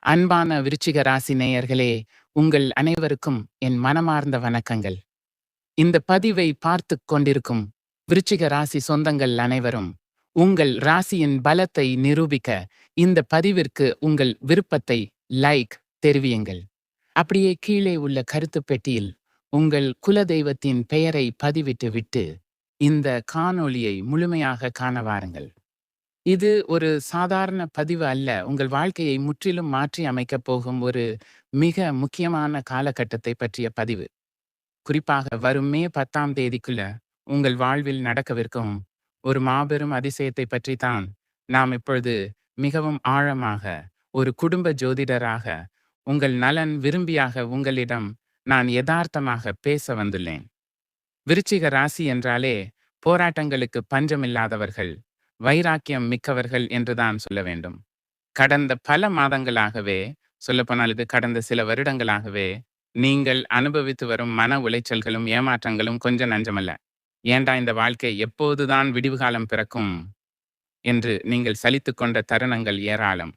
அன்பான விருச்சிக ராசி நேயர்களே, உங்கள் அனைவருக்கும் என் மனமார்ந்த வணக்கங்கள். இந்த பதிவை பார்த்துக் கொண்டிருக்கும் விருச்சிக ராசி சொந்தங்கள் அனைவரும், உங்கள் ராசியின் பலத்தை நிரூபிக்க இந்த பதிவிற்கு உங்கள் விருப்பத்தை லைக் தெரிவியுங்கள். அப்படியே கீழே உள்ள கருத்து பெட்டியில் உங்கள் குலதெய்வத்தின் பெயரை பதிவிட்டு விட்டு இந்த காணொளியை முழுமையாக காண வாருங்கள். இது ஒரு சாதாரண பதிவு அல்ல. உங்கள் வாழ்க்கையை முற்றிலும் மாற்றி அமைக்கப் போகும் ஒரு மிக முக்கியமான காலகட்டத்தை பற்றிய பதிவு. குறிப்பாக வரும் மே 10ஆம் தேதிக்குள்ள உங்கள் வாழ்வில் நடக்கவிருக்கும் ஒரு மாபெரும் அதிசயத்தை பற்றி தான் நாம் இப்பொழுது மிகவும் ஆழமாக ஒரு குடும்ப ஜோதிடராக உங்கள் நலன் விரும்பியாக உங்களிடம் நான் யதார்த்தமாக பேச வந்துள்ளேன். விருச்சிக ராசி என்றாலே போராட்டங்களுக்கு பஞ்சமில்லாதவர்கள், வைராக்கியம் மிக்கவர்கள் என்றுதான் சொல்ல வேண்டும். கடந்த பல மாதங்களாகவே, சொல்லப்போனால் இது கடந்த சில வருடங்களாகவே நீங்கள் அனுபவித்து வரும் மன உளைச்சல்களும் ஏமாற்றங்களும் கொஞ்சம் நஞ்சமல்ல. ஏண்டா இந்த வாழ்க்கை எப்போதுதான் விடிவு காலம் பிறக்கும் என்று நீங்கள் சலித்து கொண்ட தருணங்கள் ஏராளம்.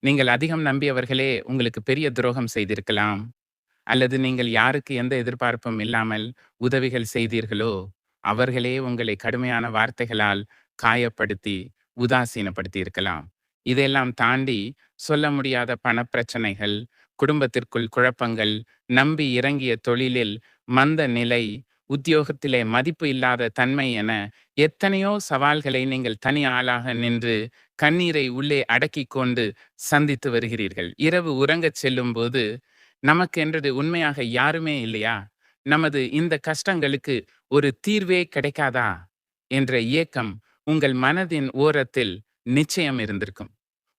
நீங்கள் அதிகம் நம்பியவர்களே உங்களுக்கு பெரிய துரோகம் செய்திருக்கலாம். அல்லது நீங்கள் யாருக்கு எந்த எதிர்பார்ப்பும் இல்லாமல் உதவிகள் செய்தீர்களோ அவர்களே உங்களை கடுமையான வார்த்தைகளால் காயப்படுத்தி உதாசீனப்படுத்தி இருக்கலாம். இதையெல்லாம் தாண்டி சொல்ல முடியாத பணப்பிரச்சனைகள், குடும்பத்திற்குள் குழப்பங்கள், நம்பி இறங்கிய தொழிலில் மந்த நிலை, உத்தியோகத்திலே மதிப்பு இல்லாத தன்மை என எத்தனையோ சவால்களை நீங்கள் தனி ஆளாக நின்று கண்ணீரை உள்ளே அடக்கி கொண்டு சந்தித்து வருகிறீர்கள். இரவு உறங்கச் செல்லும் போது நமக்கு என்றது உண்மையாக யாருமே இல்லையா? நமது இந்த கஷ்டங்களுக்கு ஒரு தீர்வே கிடைக்காதா என்ற ஏக்கம் உங்கள் மனதின் ஓரத்தில் நிச்சயம் இருந்திருக்கும்.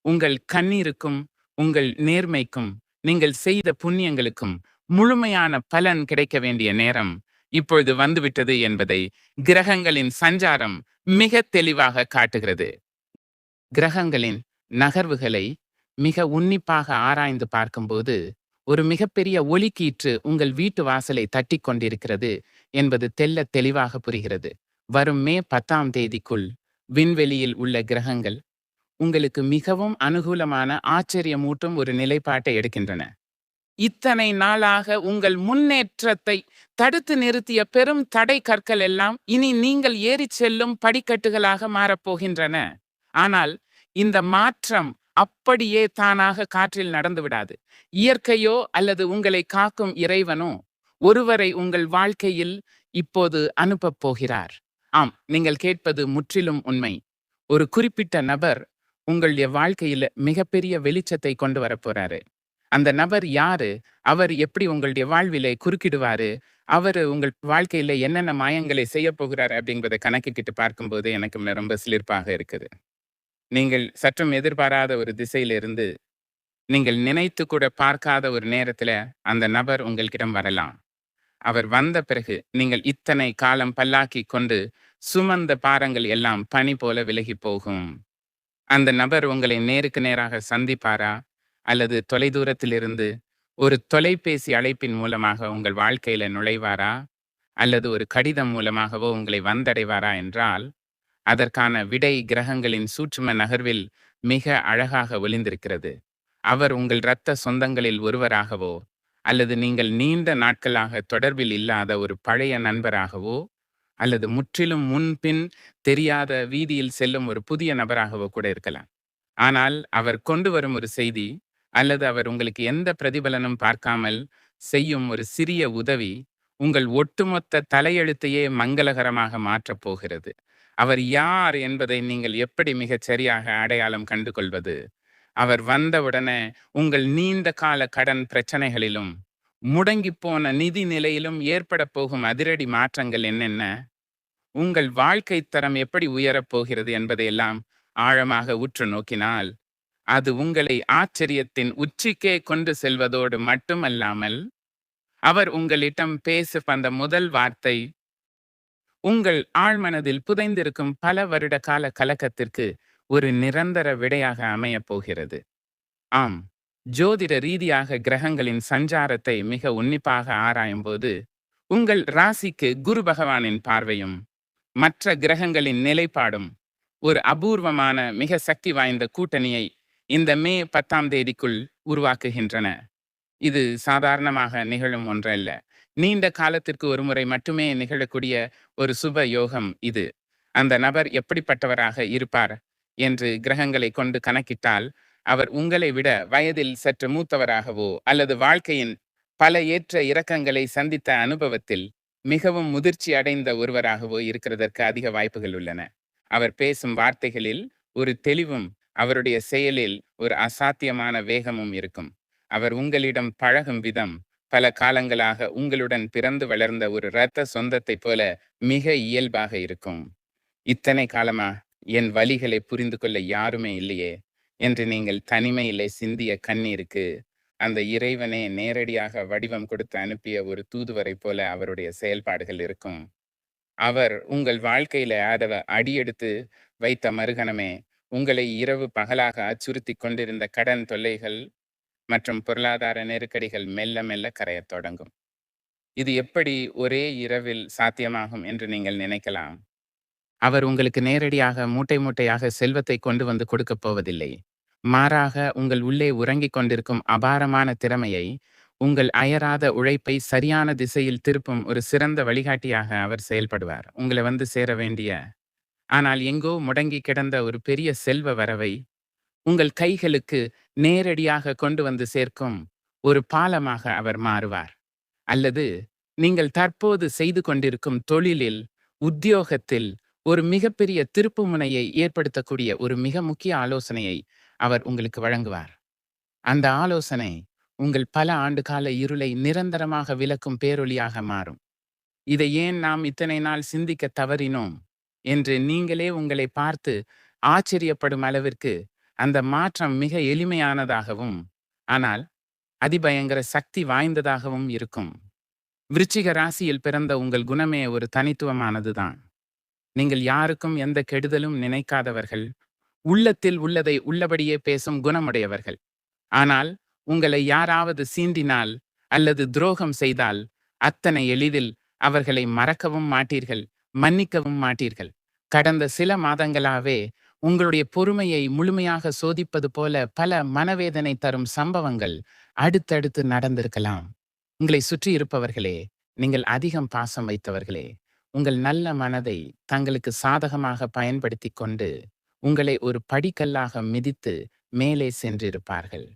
உங்கள் கண்ணீருக்கும் உங்கள் நேர்மைக்கும் நீங்கள் செய்த புண்ணியங்களுக்கும் முழுமையான பலன் கிடைக்க வேண்டிய நேரம் இப்பொழுது வந்துவிட்டது என்பதை கிரகங்களின் சஞ்சாரம் மிக தெளிவாக காட்டுகிறது. கிரகங்களின் நகர்வுகளை மிக உன்னிப்பாக ஆராய்ந்து பார்க்கும்போது ஒரு மிகப்பெரிய ஒளிக்கீற்று உங்கள் வீட்டு வாசலை தட்டி கொண்டிருக்கிறது என்பது தெல்ல தெளிவாக புரிகிறது. வரும் மே 10ஆம் தேதிக்குள் விண்வெளியில் உள்ள கிரகங்கள் உங்களுக்கு மிகவும் அனுகூலமான ஆச்சரியமூட்டும் ஒரு நிலைப்பாட்டை எடுக்கின்றன. இத்தனை நாளாக உங்கள் முன்னேற்றத்தை தடுத்து நிறுத்திய பெரும் தடை கற்கள் எல்லாம் இனி நீங்கள் ஏறி செல்லும் படிக்கட்டுகளாக மாறப்போகின்றன. ஆனால் இந்த மாற்றம் அப்படியே தானாக காற்றில் நடந்து விடாது. இயற்கையோ அல்லது உங்களை காக்கும் இறைவனோ ஒருவரை உங்கள் வாழ்க்கையில் இப்போது அனுப்பப் போகிறார். ஆம், நீங்கள் கேட்பது முற்றிலும் உண்மை. ஒரு குறிப்பிட்ட நபர் உங்களுடைய வாழ்க்கையில மிகப்பெரிய வெளிச்சத்தை கொண்டு வரப்போறாரு. அந்த நபர் யாரு? அவர் எப்படி உங்களுடைய வாழ்விலை குறுக்கிடுவாரு? அவர் உங்கள் வாழ்க்கையில என்னென்ன மாயங்களை செய்ய போகிறார் அப்படிங்கிறத கணக்கிட்டு பார்க்கும்போது எனக்கு ரொம்ப சிலிர்ப்பாக இருக்குது. நீங்கள் சற்றும் எதிர்பாராத ஒரு திசையிலிருந்து நீங்கள் நினைத்து கூட பார்க்காத ஒரு நேரத்துல அந்த நபர் உங்களிடம் வரலாம். அவர் வந்த பிறகு நீங்கள் இத்தனை காலம் பல்லாக்கி கொண்டு சுமந்த பாரங்கள் எல்லாம் பனி போல விலகி போகும். அந்த நபர் உங்களை நேருக்கு நேராக சந்திப்பாரா, அல்லது தொலைதூரத்திலிருந்து ஒரு தொலைபேசி அழைப்பின் மூலமாக உங்கள் வாழ்க்கையில நுழைவாரா, அல்லது ஒரு கடிதம் மூலமாகவோ உங்களை வந்தடைவாரா என்றால் அதற்கான விடை கிரகங்களின் சூட்சும நகர்வில் மிக அழகாக ஒளிந்திருக்கிறது. அவர் உங்கள் இரத்த சொந்தங்களில் ஒருவராகவோ அல்லது நீங்கள் நீண்ட நாட்களாக தொடர்பில் இல்லாத ஒரு பழைய நண்பராகவோ அல்லது முற்றிலும் முன்பின் தெரியாத வீதியில் செல்லும் ஒரு புதிய நபராகவோ கூட இருக்கலாம். ஆனால் அவர் கொண்டு வரும் ஒரு செய்தி அல்லது அவர் உங்களுக்கு எந்த பிரதிபலனும் பார்க்காமல் செய்யும் ஒரு சிறிய உதவி உங்கள் ஒட்டுமொத்த தலையெழுத்தையே மங்களகரமாக மாற்றப் போகிறது. அவர் யார் என்பதை நீங்கள் எப்படி மிகச் சரியாக அடையாளம் கண்டு கொள்வது? அவர் வந்தவுடனே உங்கள் நீண்ட கால கடன் பிரச்சனைகளிலும் முடங்கி போன நிதி நிலையிலும் ஏற்பட போகும் அதிரடி மாற்றங்கள் என்னென்ன, உங்கள் வாழ்க்கை தரம் எப்படி உயரப் போகிறது என்பதையெல்லாம் ஆழமாக உற்று நோக்கினால் அது உங்களை ஆச்சரியத்தின் உச்சிக்கே கொண்டு செல்வதோடு மட்டுமல்லாமல் அவர் உங்களிடம் பேச வந்த முதல் வார்த்தை உங்கள் ஆழ்மனதில் புதைந்திருக்கும் பல வருட கால கலக்கத்திற்கு ஒரு நிரந்தர விடையாக அமையப் போகிறது. ஆம், ஜோதிட ரீதியாக கிரகங்களின் சஞ்சாரத்தை மிக உன்னிப்பாக ஆராயும் போது உங்கள் ராசிக்கு குரு பகவானின் பார்வையும் மற்ற கிரகங்களின் நிலைப்பாடும் ஒரு அபூர்வமான மிக சக்தி வாய்ந்த கூட்டணியை இந்த மே 10ஆம் தேதிக்குள் உருவாக்குகின்றன. இது சாதாரணமாக நிகழும் ஒன்றல்ல. நீண்ட காலத்திற்கு ஒருமுறை மட்டுமே நிகழக்கூடிய ஒரு சுப யோகம் இது. அந்த நபர் எப்படிப்பட்டவராக இருப்பார் என்று கிரகங்களை கொண்டு கணக்கிட்டால், அவர் உங்களை விட வயதில் சற்று மூத்தவராகவோ அல்லது வாழ்க்கையின் பல ஏற்ற இறக்கங்களை சந்தித்த அனுபவத்தில் மிகவும் முதிர்ச்சி அடைந்த ஒருவராகவோ இருக்கிறதற்கு அதிக வாய்ப்புகள் உள்ளன. அவர் பேசும் வார்த்தைகளில் ஒரு தெளிவும் அவருடைய செயலில் ஒரு அசாத்தியமான வேகமும் இருக்கும். அவர் உங்களிடம் பழகும் விதம் பல காலங்களாக உங்களுடன் பிறந்து வளர்ந்த ஒரு இரத்த சொந்தத்தைப் போல மிக இயல்பாக இருக்கும். இத்தனை காலமா என் வலிகளை புரிந்து கொள்ள யாருமே இல்லையே என்று நீங்கள் தனிமையிலே சிந்திய கண்ணீருக்கு அந்த இறைவனே நேரடியாக வடிவம் கொடுத்து அனுப்பிய ஒரு தூதுவரை போல அவருடைய செயல்பாடுகள் இருக்கும். அவர் உங்கள் வாழ்க்கையில அடியெடுத்து வைத்த மறுகணமே உங்களை இரவு பகலாக அச்சுறுத்தி கொண்டிருந்த கடன் தொல்லைகள் மற்றும் பொருளாதார நெருக்கடிகள் மெல்ல மெல்ல கரையத் தொடங்கும். இது எப்படி ஒரே இரவில் சாத்தியமாகும் என்று நீங்கள் நினைக்கலாம். அவர் உங்களுக்கு நேரடியாக மூட்டை மூட்டையாக செல்வத்தை கொண்டு வந்து கொடுக்கப் போவதில்லை. மாறாக உங்கள் உள்ளே உறங்கிக் கொண்டிருக்கும் அபாரமான திறமையை, உங்கள் அயராத உழைப்பை சரியான திசையில் திருப்பும் ஒரு சிறந்த வழிகாட்டியாக அவர் செயல்படுவார். உங்களை வந்து சேர வேண்டிய, ஆனால் எங்கோ முடங்கி கிடந்த ஒரு பெரிய செல்வ வரவை உங்கள் கைகளுக்கு நேரடியாக கொண்டு வந்து சேர்க்கும் ஒரு பாலமாக அவர் மாறுவார். அல்லது நீங்கள் தற்போது செய்து கொண்டிருக்கும் தொழிலில், உத்தியோகத்தில் ஒரு மிகப்பெரிய திருப்பு முனையை ஏற்படுத்தக்கூடிய ஒரு மிக முக்கிய ஆலோசனையை அவர் உங்களுக்கு வழங்குவார். அந்த ஆலோசனை உங்கள் பல ஆண்டு கால இருளை நிரந்தரமாக விலக்கும் பேரொளியாக மாறும். இதை ஏன் நாம் இத்தனை நாள் சிந்திக்க தவறினோம் என்று நீங்களே உங்களை பார்த்து ஆச்சரியப்படும் அளவிற்கு அந்த மாற்றம் மிக எளிமையானதாகவும் ஆனால் அதிபயங்கர சக்தி வாய்ந்ததாகவும் இருக்கும். விருச்சிக ராசியில் பிறந்த உங்கள் குணமே ஒரு தனித்துவமானதுதான். நீங்கள் யாருக்கும் எந்த கெடுதலும் நினைக்காதவர்கள், உள்ளத்தில் உள்ளதை உள்ளபடியே பேசும் குணமுடையவர்கள். ஆனால் உங்களை யாராவது சீண்டினால் அல்லது துரோகம் செய்தால் அத்தனை எளிதில் அவர்களை மறக்கவும் மாட்டீர்கள், மன்னிக்கவும் மாட்டீர்கள். கடந்த சில மாதங்களாவே உங்களுடைய பொறுமையை முழுமையாக சோதிப்பது போல பல மனவேதனை தரும் சம்பவங்கள் அடுத்தடுத்து நடந்திருக்கலாம். உங்களை சுற்றி இருப்பவர்களே, நீங்கள் அதிகம் பாசம் வைத்தவர்களே, உங்கள் நல்ல மனதை தங்களுக்கு சாதகமாக பயன்படுத்தி கொண்டு உங்களை ஒரு படிக்கல்லாக மிதித்து மேலே சென்றிருப்பார்கள்.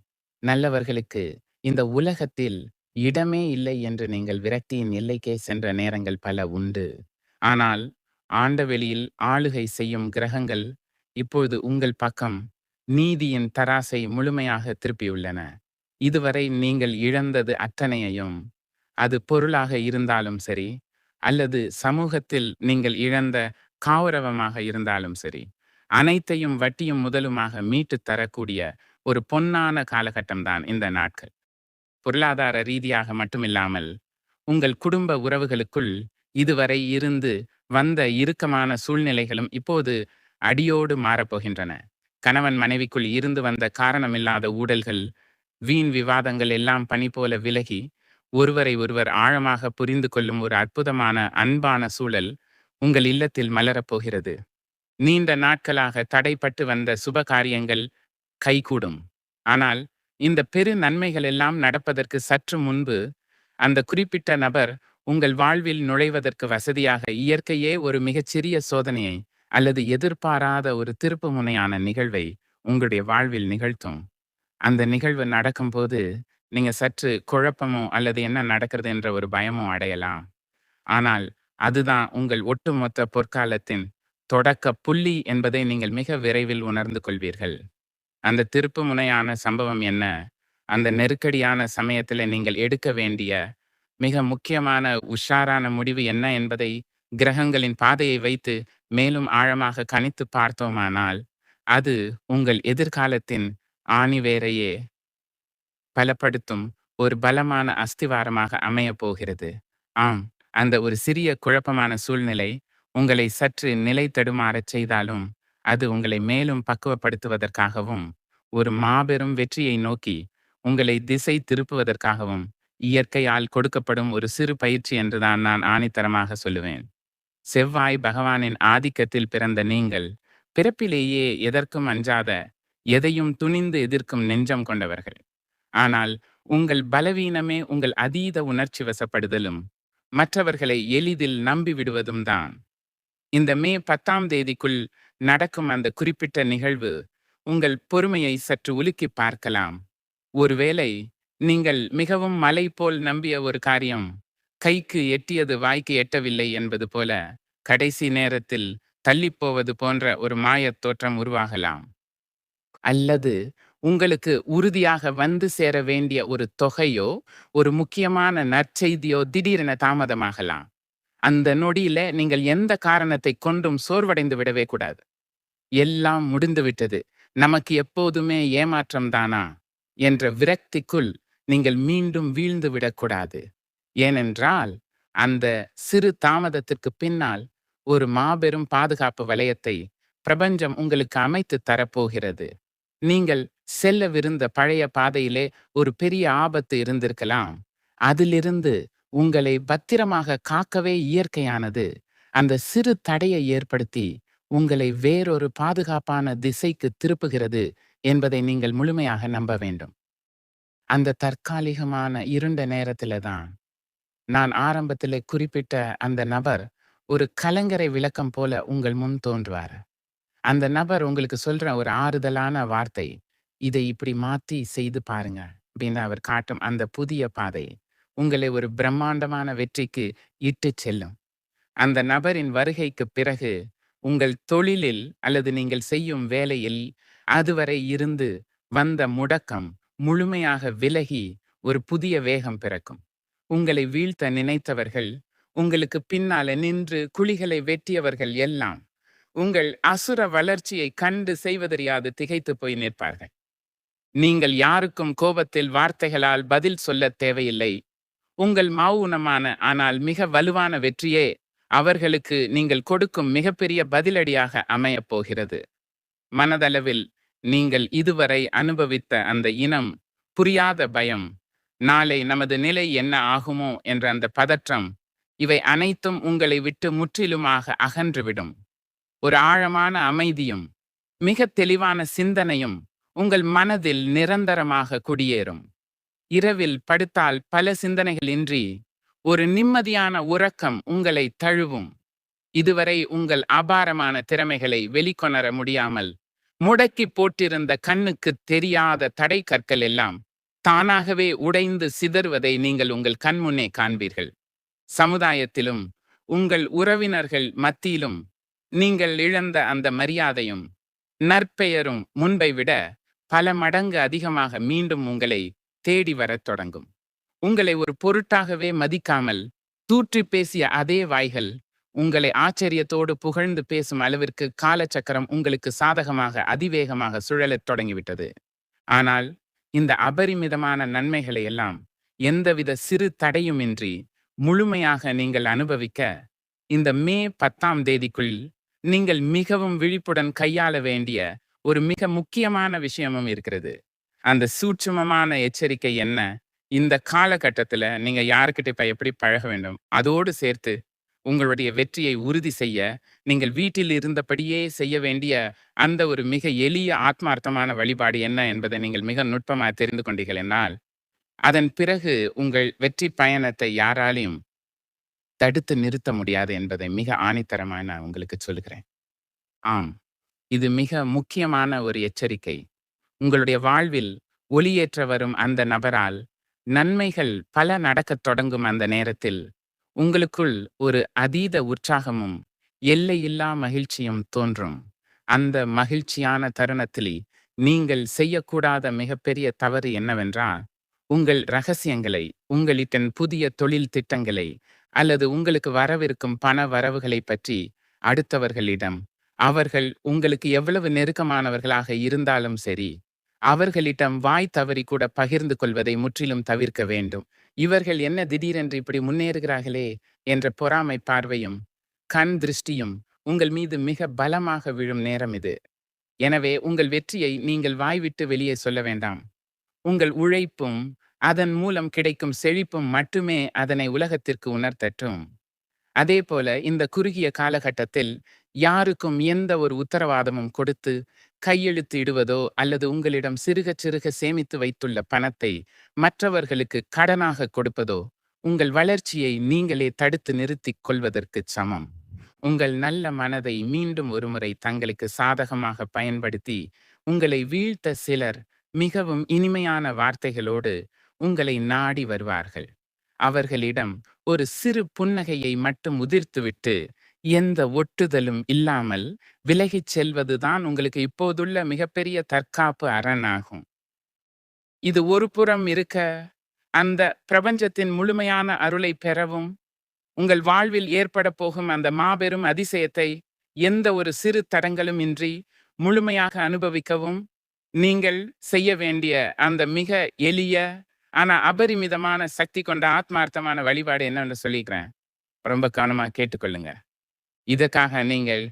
நல்லவர்களுக்கு இந்த உலகத்தில் இடமே இல்லை என்று நீங்கள் விரக்தியின் எல்லைக்கே சென்ற நேரங்கள் பல உண்டு. ஆனால் ஆண்டவெளியில் ஆளுகை செய்யும் கிரகங்கள் இப்பொழுது உங்கள் பக்கம் நீதியின் தராசை முழுமையாக திருப்பியுள்ளன. இதுவரை நீங்கள் இழந்தது அத்தனையையும், அது பொருளாக இருந்தாலும் சரி அல்லது சமூகத்தில் நீங்கள் இழந்த கௌரவமாக இருந்தாலும் சரி, அனைத்தையும் வட்டியும் முதலுமாக மீட்டு தரக்கூடிய ஒரு பொன்னான காலகட்டம்தான் இந்த நாட்கள். பொருளாதார ரீதியாக மட்டுமில்லாமல் உங்கள் குடும்ப உறவுகளுக்குள் இதுவரை இருந்து வந்த இறுக்கமான சூழ்நிலைகளும் இப்போது அடியோடு மாறப்போகின்றன. கணவன் மனைவிக்குள் இருந்து வந்த காரணமில்லாத ஊடல்கள், வீண் விவாதங்கள் எல்லாம் பனி போல விலகி ஒருவரை ஒருவர் ஆழமாக புரிந்து கொள்ளும் ஒரு அற்புதமான அன்பான சூழல் உங்கள் இல்லத்தில் மலரப்போகிறது. நீண்ட நாட்களாக தடைப்பட்டு வந்த சுப காரியங்கள் கைகூடும். ஆனால் இந்த பெரு நன்மைகள் எல்லாம் நடப்பதற்கு சற்று முன்பு அந்த குறிப்பிட்ட நபர் உங்கள் வாழ்வில் நுழைவதற்கு வசதியாக இயற்கையே ஒரு மிகச்சிறிய சோதனையை அல்லது எதிர்பாராத ஒரு திருப்பு முனையான நிகழ்வை உங்களுடைய வாழ்வில் நிகழ்த்தும். அந்த நிகழ்வு நடக்கும்போது நீங்க சற்று குழப்பமோ அல்லது என்ன நடக்கிறது என்ற ஒரு பயமோ அடையலாம். ஆனால் அதுதான் உங்கள் ஒட்டுமொத்த பொற்காலத்தின் தொடக்க புள்ளி என்பதை நீங்கள் மிக விரைவில் உணர்ந்து கொள்வீர்கள். அந்த திருப்பு முனையான சம்பவம் என்ன? அந்த நெருக்கடியான சமயத்தில் நீங்கள் எடுக்க வேண்டிய மிக முக்கியமான உஷாரான முடிவு என்ன என்பதை கிரகங்களின் பாதையை வைத்து மேலும் ஆழமாக கணித்து பார்த்தோமானால் அது உங்கள் எதிர்காலத்தின் ஆணிவேரையே பலப்படுத்தும் ஒரு பலமான அஸ்திவாரமாக அமையப் போகிறது. ஆம், அந்த ஒரு சிறிய குழப்பமான சூழ்நிலை உங்களை சற்று நிலை தடுமாறச் செய்தாலும் அது உங்களை மேலும் பக்குவப்படுத்துவதற்காகவும் ஒரு மாபெரும் வெற்றியை நோக்கி உங்களை திசை திருப்புவதற்காகவும் இயற்கையால் கொடுக்கப்படும் ஒரு சிறு பயிற்சி என்றுதான் நான் ஆணித்தரமாக சொல்லுவேன். செவ்வாய் பகவானின் ஆதிக்கத்தில் பிறந்த நீங்கள் பிறப்பிலேயே எதற்கும் அஞ்சாத, எதையும் துணிந்து எதிர்க்கும் நெஞ்சம் கொண்டவர்கள். ஆனால் உங்கள் பலவீனமே உங்கள் அதீத உணர்ச்சி வசப்படுதலும் மற்றவர்களை எளிதில் நம்பி விடுவதும் தான். இந்த மே 10ஆம் தேதிக்குள் நடக்கும் அந்த குறிப்பிட்ட நிகழ்வு உங்கள் பொறுமையை சற்று உலுக்கி பார்க்கலாம். ஒருவேளை நீங்கள் மிகவும் மலை போல் நம்பிய ஒரு காரியம் கைக்கு எட்டியது வாய்க்கு எட்டவில்லை என்பது போல கடைசி நேரத்தில் தள்ளிப்போவது போன்ற ஒரு மாயத் தோற்றம் உருவாகலாம். அல்லது உங்களுக்கு உறுதியாக வந்து சேர வேண்டிய ஒரு தொகையோ ஒரு முக்கியமான நற்செய்தியோ திடீரென தாமதமாகலாம். அந்த நொடியில நீங்கள் எந்த காரணத்தை கொண்டும் சோர்வடைந்து விடவே கூடாது. எல்லாம் முடிந்து விட்டது, நமக்கு எப்போதுமே ஏமாற்றம் தானா என்ற விரக்திக்குள் நீங்கள் மீண்டும் வீழ்ந்து விடக்கூடாது. ஏனென்றால் அந்த சிறு தாமதத்திற்கு பின்னால் ஒரு மாபெரும் பாதுகாப்பு வளையத்தை பிரபஞ்சம் உங்களுக்கு அமைத்து தரப்போகிறது. நீங்கள் செல்லவிருந்த பழைய பாதையிலே ஒரு பெரிய ஆபத்து இருந்திருக்கலாம். அதிலிருந்து உங்களை பத்திரமாக காக்கவே இயற்கையானது அந்த சிறு தடையை ஏற்படுத்தி உங்களை வேறொரு பாதுகாப்பான திசைக்கு திருப்புகிறது என்பதை நீங்கள் முழுமையாக நம்ப வேண்டும். அந்த தற்காலிகமான இருண்ட நேரத்தில தான் நான் ஆரம்பத்திலே குறிப்பிட்ட அந்த நபர் ஒரு கலங்கரை விளக்கம் போல உங்கள் முன் தோன்றுவார். அந்த நபர் உங்களுக்கு சொல்ற ஒரு ஆறுதலான வார்த்தை, இதை இப்படி மாத்தி செய்து பாருங்க அப்படின்னு அவர் காட்டும் அந்த புதிய பாதை உங்களை ஒரு பிரம்மாண்டமான வெற்றிக்கு இட்டுச் செல்லும். அந்த நபரின் வருகைக்கு பிறகு உங்கள் தொழிலில் அல்லது நீங்கள் செய்யும் வேலையில் அதுவரை இருந்து வந்த முடக்கம் முழுமையாக விலகி ஒரு புதிய வேகம் பிறக்கும். உங்களை வீழ்த்த நினைத்தவர்கள், உங்களுக்கு பின்னால நின்று குழிகளை வெட்டியவர்கள் எல்லாம் உங்கள் அசுர வளர்ச்சியை கண்டு செய்வதறியாது திகைத்து போய் நிற்பார்கள். நீங்கள் யாருக்கும் கோபத்தில் வார்த்தைகளால் பதில் சொல்ல தேவையில்லை. உங்கள் மௌனமான ஆனால் மிக வலுவான வெற்றியே அவர்களுக்கு நீங்கள் கொடுக்கும் மிகப்பெரிய பதிலடியாக அமையப் போகிறது. மனதளவில் நீங்கள் இதுவரை அனுபவித்த அந்த இனம் புரியாத பயம், நாளை நமது நிலை என்ன ஆகுமோ என்ற அந்த பதற்றம், இவை அனைத்தும் உங்களை விட்டு முற்றிலுமாக அகன்றுவிடும். ஒரு ஆழமான அமைதியும் மிக தெளிவான சிந்தனையும் உங்கள் மனதில் நிரந்தரமாக குடியேறும். இரவில் படுத்தால் பல சிந்தனைகள் இன்றி ஒரு நிம்மதியான உறக்கம் உங்களை தழுவும். இதுவரை உங்கள் அபாரமான திறமைகளை வெளிக்கொணர முடியாமல் முடக்கி போட்டிருந்த கண்ணுக்கு தெரியாத தடை கற்கள் எல்லாம் தானாகவே உடைந்து சிதறுவதை நீங்கள் உங்கள் கண்முன்னே காண்பீர்கள். சமுதாயத்திலும் உங்கள் உறவினர்கள் மத்தியிலும் நீங்கள் இழந்த அந்த மரியாதையும் நற்பெயரும் முன்பை விட பல மடங்கு அதிகமாக மீண்டும் உங்களை தேடி வரத் தொடங்கும். உங்களை ஒரு பொருட்டாகவே மதிக்காமல் தூற்றி பேசிய அதே வாய்கள் உங்களை ஆச்சரியத்தோடு புகழ்ந்து பேசும் அளவிற்கு காலச்சக்கரம் உங்களுக்கு சாதகமாக அதிவேகமாக சுழலத் தொடங்கிவிட்டது. ஆனால் இந்த அபரிமிதமான நன்மைகளை எல்லாம் எந்தவித சிறு தடையுமின்றி முழுமையாக நீங்கள் அனுபவிக்க இந்த மே 10ஆம் தேதிக்குள் நீங்கள் மிகவும் விழிப்புடன் கையாள வேண்டிய ஒரு மிக முக்கியமான விஷயமும் இருக்கிறது. அந்த சூட்சுமமான எச்சரிக்கை என்ன? இந்த காலகட்டத்துல நீங்க யாருக்கிட்ட இப்ப எப்படி பழக வேண்டும், அதோடு சேர்த்து உங்களுடைய வெற்றியை உறுதி செய்ய நீங்கள் வீட்டில் இருந்தபடியே செய்ய வேண்டிய அந்த ஒரு மிக எளிய ஆத்மார்த்தமான வழிபாடு என்ன என்பதை நீங்கள் மிக நுட்பமாக தெரிந்து கொண்டீர்கள் என்னால், அதன் பிறகு உங்கள் வெற்றி பயணத்தை யாராலையும் தடுத்து நிறுத்த முடியாது என்பதை மிக ஆணித்தரமாக நான் உங்களுக்கு சொல்லுகிறேன். ஆம், இது மிக முக்கியமான ஒரு எச்சரிக்கை. உங்களுடைய வாழ்வில் ஒளியேற்ற வரும் அந்த நபரால் நன்மைகள் பல நடக்கத் தொடங்கும் அந்த நேரத்தில் உங்களுக்குள் ஒரு அதீத உற்சாகமும் எல்லையில்லா மகிழ்ச்சியும் தோன்றும். அந்த மகிழ்ச்சியான தருணத்தில் நீங்கள் செய்யக்கூடாத மிகப்பெரிய தவறு என்னவென்றால், உங்கள் ரகசியங்களை, உங்களின் புதிய தொழில் திட்டங்களை அல்லது உங்களுக்கு வரவிருக்கும் பண வரவுகளை பற்றி அடுத்தவர்களிடம், அவர்கள் உங்களுக்கு எவ்வளவு நெருக்கமானவர்களாக இருந்தாலும் சரி, அவர்களிடம் வாய் தவறி கூட பகிர்ந்து கொள்வதை முற்றிலும் தவிர்க்க வேண்டும். இவர்கள் என்ன திடீரென்று இப்படி முன்னேறுகிறார்களே என்ற பொறாமை பார்வையும் கண் திருஷ்டியும் உங்கள் மீது மிக பலமாக விழும் நேரம் இது. எனவே உங்கள் வெற்றியை நீங்கள் வாய்விட்டு வெளியே சொல்ல வேண்டாம். உங்கள் உழைப்பும் அதன் மூலம் கிடைக்கும் செழிப்பும் மட்டுமே அதனை உலகத்திற்கு உணர்த்தட்டும். அதே போல இந்த குறுகிய காலகட்டத்தில் யாருக்கும் எந்த ஒரு உத்தரவாதமும் கொடுத்து கையெழுத்து இடுவதோ அல்லது உங்களிடம் சிறுக சிறுக சேமித்து வைத்துள்ள பணத்தை மற்றவர்களுக்கு கடனாக கொடுப்பதோ உங்கள் வளர்ச்சியை நீங்களே தடுத்து நிறுத்திக் கொள்வதற்குச் சமம். உங்கள் நல்ல மனதை மீண்டும் ஒருமுறை தங்களுக்கு சாதகமாக பயன்படுத்தி உங்களை வீழ்த்த சிலர் மிகவும் இனிமையான வார்த்தைகளோடு உங்களை நாடி வருவார்கள். அவர்களிடம் ஒரு சிறு புன்னகையை மட்டும் உதிர்த்துவிட்டு எந்த ஒட்டுதலும் இல்லாமல் விலகிச் செல்வதுதான் உங்களுக்கு இப்போதுள்ள மிகப்பெரிய தற்காப்பு அரணாகும். இது ஒரு புறம் இருக்க, அந்த பிரபஞ்சத்தின் முழுமையான அருளை பெறவும் உங்கள் வாழ்வில் ஏற்பட போகும் அந்த மாபெரும் அதிசயத்தை எந்த ஒரு சிறு தடங்களும் இன்றி முழுமையாக அனுபவிக்கவும் நீங்கள் செய்ய வேண்டிய அந்த மிக எளிய ஆனா அபரிமிதமான சக்தி கொண்ட ஆத்மார்த்தமான வழிபாடு என்னன்னு சொல்லிக்கிறேன். ரொம்ப கவனமா கேட்டுக்கொள்ளுங்க. இதற்காக நீங்கள்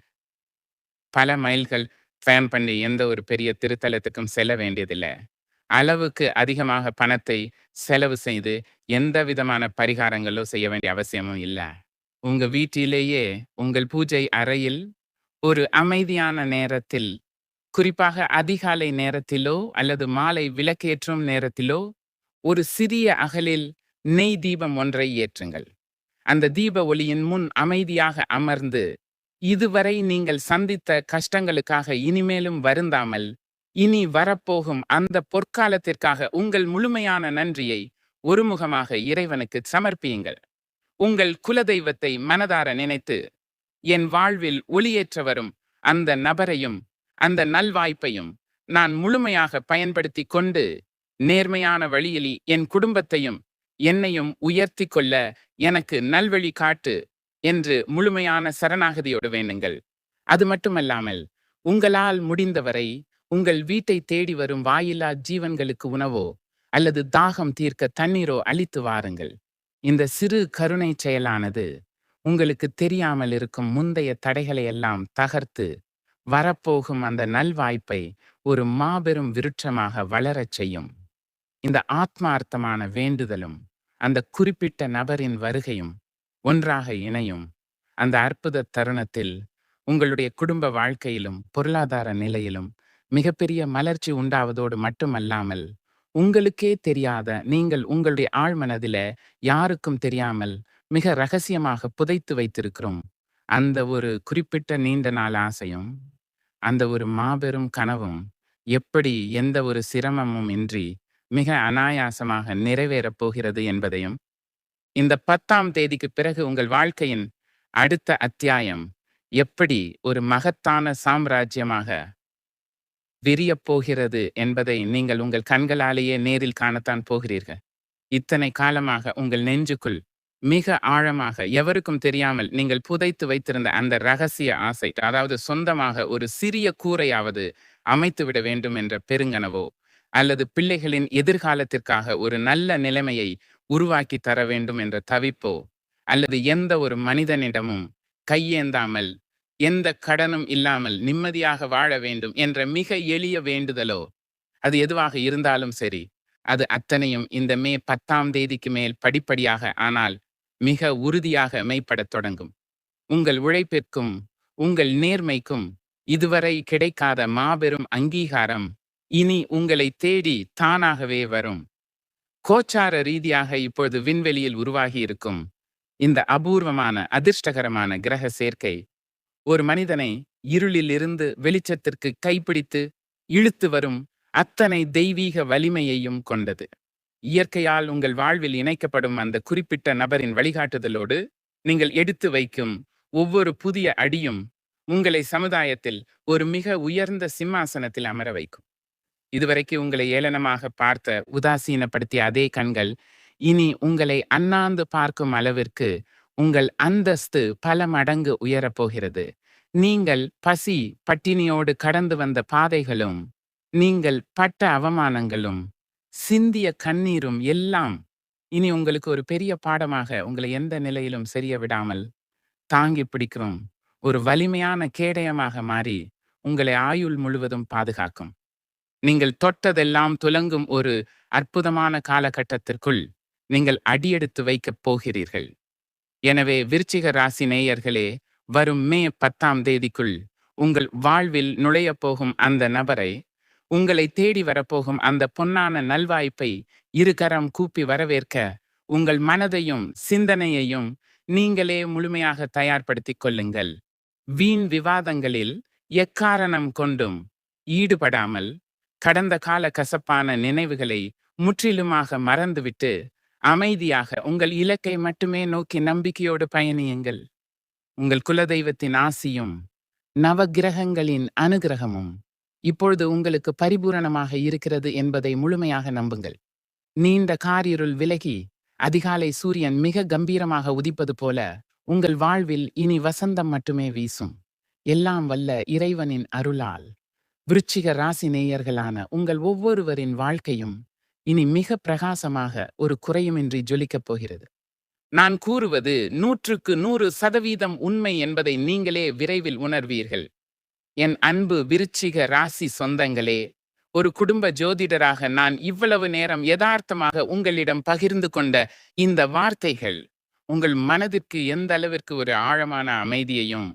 பல மைல்கள் பயணம் பண்ணி எந்த ஒரு பெரிய திருத்தலத்துக்கும் செல்ல வேண்டியதில்லை. அளவுக்கு அதிகமாக பணத்தை செலவு செய்து எந்த விதமான பரிகாரங்களோ செய்ய வேண்டிய அவசியமும் இல்லை. உங்க வீட்டிலேயே உங்கள் பூஜை அறையில் ஒரு அமைதியான நேரத்தில், குறிப்பாக அதிகாலை நேரத்திலோ அல்லது மாலை விளக்கேற்றும் நேரத்திலோ ஒரு சிறிய அகலில் நெய் தீபம் ஒன்றை ஏற்றுங்கள். அந்த தீப ஒளியின் முன் அமைதியாக அமர்ந்து, இதுவரை நீங்கள் சந்தித்த கஷ்டங்களுக்காக இனிமேலும் வருந்தாமல் இனி வரப்போகும் அந்த பொற்காலத்திற்காக உங்கள் முழுமையான நன்றியை ஒருமுகமாக இறைவனுக்கு சமர்ப்பியுங்கள். உங்கள் குலதெய்வத்தை மனதார நினைத்து, என் வாழ்வில் ஒளியேற்ற வரும் அந்த நபரையும் அந்த நல்வாய்ப்பையும் நான் முழுமையாக பயன்படுத்தி கொண்டு நேர்மையான வழியில் என் குடும்பத்தையும் என்னையும் உயர்த்தி கொள்ள எனக்கு நல்வழி காட்டு என்று முழுமையான சரணாகதியோடு வேண்டுங்கள். அது மட்டுமல்லாமல் உங்களால் முடிந்தவரை உங்கள் வீட்டை தேடி வரும் வாயில்லா ஜீவன்களுக்கு உணவோ அல்லது தாகம் தீர்க்க தண்ணீரோ அளித்து வாருங்கள். இந்த சிறு கருணை செயலானது உங்களுக்கு தெரியாமல் இருக்கும் முந்தைய தடைகளை எல்லாம் தகர்த்து வரப்போகும் அந்த நல்வாய்ப்பை ஒரு மாபெரும் விருட்சமாக வளரச் செய்யும். இந்த ஆத்மார்த்தமான வேண்டுதலும் அந்த குறிப்பிட்ட நபரின் வருகையும் ஒன்றாக இணையும். அந்த அற்புத தருணத்தில் உங்களுடைய குடும்ப வாழ்க்கையிலும் பொருளாதார நிலையிலும் மிகப்பெரிய மலர்ச்சி உண்டாவதோடு மட்டுமல்லாமல், உங்களுக்கே தெரியாத நீங்கள் உங்களுடைய ஆழ்மனதில யாருக்கும் தெரியாமல் மிக ரகசியமாக புதைத்து வைத்திருக்கிறோம் அந்த ஒரு குறிப்பிட்ட நீண்ட நாள் ஆசையும், அந்த ஒரு மாபெரும் கனவும் எப்படி எந்த ஒரு சிரமமும் இன்றி மிக அனாயாசமாக நிறைவேறப் போகிறது என்பதையும், இந்த 10ஆம் தேதிக்கு பிறகு உங்கள் வாழ்க்கையின் அடுத்த அத்தியாயம் எப்படி ஒரு மகத்தான சாம்ராஜ்யமாக விரியப் போகிறது என்பதை நீங்கள் உங்கள் கண்களாலேயே நேரில் காணத்தான் போகிறீர்கள். இத்தனை காலமாக உங்கள் நெஞ்சுக்குள் மிக ஆழமாக எவருக்கும் தெரியாமல் நீங்கள் புதைத்து வைத்திருந்த அந்த ரகசிய ஆசை, அதாவது சொந்தமாக ஒரு சிறிய கூரையாவது அமைத்துவிட வேண்டும் என்ற பெருங்கனவோ அல்லது பிள்ளைகளின் எதிர்காலத்திற்காக ஒரு நல்ல நிலைமையை உருவாக்கி தர வேண்டும் என்ற தவிப்போ அல்லது எந்த ஒரு மனிதனிடமும் கையேந்தாமல் எந்த கடனும் இல்லாமல் நிம்மதியாக வாழ வேண்டும் என்ற மிக எளிய வேண்டுதலோ, அது எதுவாக இருந்தாலும் சரி, அது அத்தனையும் இந்த மே 10ஆம் தேதிக்கு மேல் படிப்படியாக ஆனால் மிக உறுதியாக மெய்ப்படத் தொடங்கும். உங்கள் உழைப்பிற்கும் உங்கள் நேர்மைக்கும் இதுவரை கிடைக்காத மாபெரும் அங்கீகாரம் இனி உங்களை தேடி தானாகவே வரும். கோச்சார ரீதியாக இப்பொழுது விண்வெளியில் உருவாகி இருக்கும் இந்த அபூர்வமான அதிர்ஷ்டகரமான கிரக சேர்க்கை ஒரு மனிதனை இருளில் இருந்து வெளிச்சத்திற்கு கைப்பிடித்து இழுத்து வரும் அத்தனை தெய்வீக வலிமையையும் கொண்டது. இயற்கையால் உங்கள் வாழ்வில் இணைக்கப்படும் அந்த குறிப்பிட்ட நபரின் வழிகாட்டுதலோடு நீங்கள் எடுத்து வைக்கும் ஒவ்வொரு புதிய அடியும் உங்களை சமுதாயத்தில் ஒரு மிக உயர்ந்த சிம்மாசனத்தில் அமர வைக்கும். இதுவரைக்கு உங்களை ஏளனமாக பார்த்த, உதாசீனப்படுத்திய அதே கண்கள் இனி உங்களை அண்ணாந்து பார்க்கும் அளவிற்கு உங்கள் அந்தஸ்து பல மடங்கு உயரப்போகிறது. நீங்கள் பசி பட்டினியோடு கடந்து வந்த பாதைகளும், நீங்கள் பட்ட அவமானங்களும், சிந்திய கண்ணீரும் எல்லாம் இனி உங்களுக்கு ஒரு பெரிய பாடமாக உங்களை எந்த நிலையிலும் சரிய விடாமல் தாங்கி பிடிக்கிறோம் ஒரு வலிமையான கேடயமாக மாறி உங்களை ஆயுள் முழுவதும் பாதுகாக்கும். நீங்கள் தொட்டதெல்லாம் துலங்கும் ஒரு அற்புதமான காலகட்டத்திற்குள் நீங்கள் அடியெடுத்து வைக்கப் போகிறீர்கள். எனவே விருச்சிக ராசி நேயர்களே, வரும் மே 10ஆம் தேதிக்குள் உங்கள் வாழ்வில் நுழையப் போகும் அந்த நபரை, உங்களை தேடி வரப்போகும் அந்த பொன்னான நல்வாய்ப்பை இருகரம் கூப்பி வரவேற்க உங்கள் மனதையும் சிந்தனையையும் நீங்களே முழுமையாக தயார்படுத்திக் கொள்ளுங்கள். வீண் விவாதங்களில் எக்காரணம் கொண்டும் ஈடுபடாமல் கடந்த கால கசப்பான நினைவுகளை முற்றிலுமாக மறந்துவிட்டு அமைதியாக உங்கள் இலக்கை மட்டுமே நோக்கி நம்பிக்கையோடு பயணியுங்கள். உங்கள் குலதெய்வத்தின் ஆசியும் நவகிரகங்களின் அனுகிரகமும் இப்பொழுது உங்களுக்கு பரிபூரணமாக இருக்கிறது என்பதை முழுமையாக நம்புங்கள். நீண்ட காரிருள் விலகி அதிகாலை சூரியன் மிக கம்பீரமாக உதிப்பது போல உங்கள் வாழ்வில் இனி வசந்தம் மட்டுமே வீசும். எல்லாம் வல்ல இறைவனின் அருளால் விருச்சிக ராசி நேயர்களான உங்கள் ஒவ்வொருவரின் வாழ்க்கையும் இனி மிக பிரகாசமாக ஒரு குறையுமின்றி ஜொலிக்கப் போகிறது. நான் கூறுவது 100% உண்மை என்பதை நீங்களே விரைவில் உணர்வீர்கள். என் அன்பு விருச்சிக ராசி சொந்தங்களே, ஒரு குடும்ப ஜோதிடராக நான் இவ்வளவு நேரம் யதார்த்தமாக உங்களிடம் பகிர்ந்து கொண்ட இந்த வார்த்தைகள் உங்கள் மனதிற்கு எந்த அளவிற்கு ஒரு ஆழமான அமைதியையும்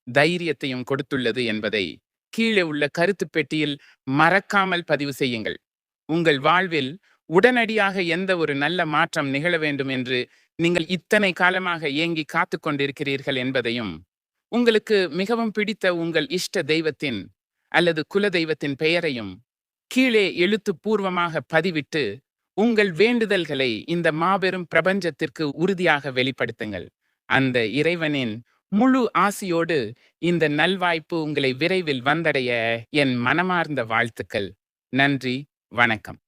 தைரியத்தையும் கொடுத்துள்ளது என்பதை கீழே உள்ள கருத்து பெட்டியில் மறக்காமல் பதிவு செய்யுங்கள். உங்கள் வாழ்வில் உடனடியாக எந்த ஒரு நல்ல மாற்றம் நிகழ வேண்டும் என்று நீங்கள் இத்தனை காலமாக ஏங்கி காத்து கொண்டிருக்கிறீர்கள் என்பதையும், உங்களுக்கு மிகவும் பிடித்த உங்கள் இஷ்ட தெய்வத்தின் அல்லது குல தெய்வத்தின் பெயரையும் கீழே எழுத்துப்பூர்வமாக பதிவிட்டு உங்கள் வேண்டுதல்களை இந்த மாபெரும் பிரபஞ்சத்திற்கு உறுதியாக வெளிப்படுத்துங்கள். அந்த இறைவனின் முழு ஆசியோடு இந்த நல்வாய்ப்பு உங்களை விரைவில் வந்தடைய என் மனமார்ந்த வாழ்த்துக்கள். நன்றி, வணக்கம்.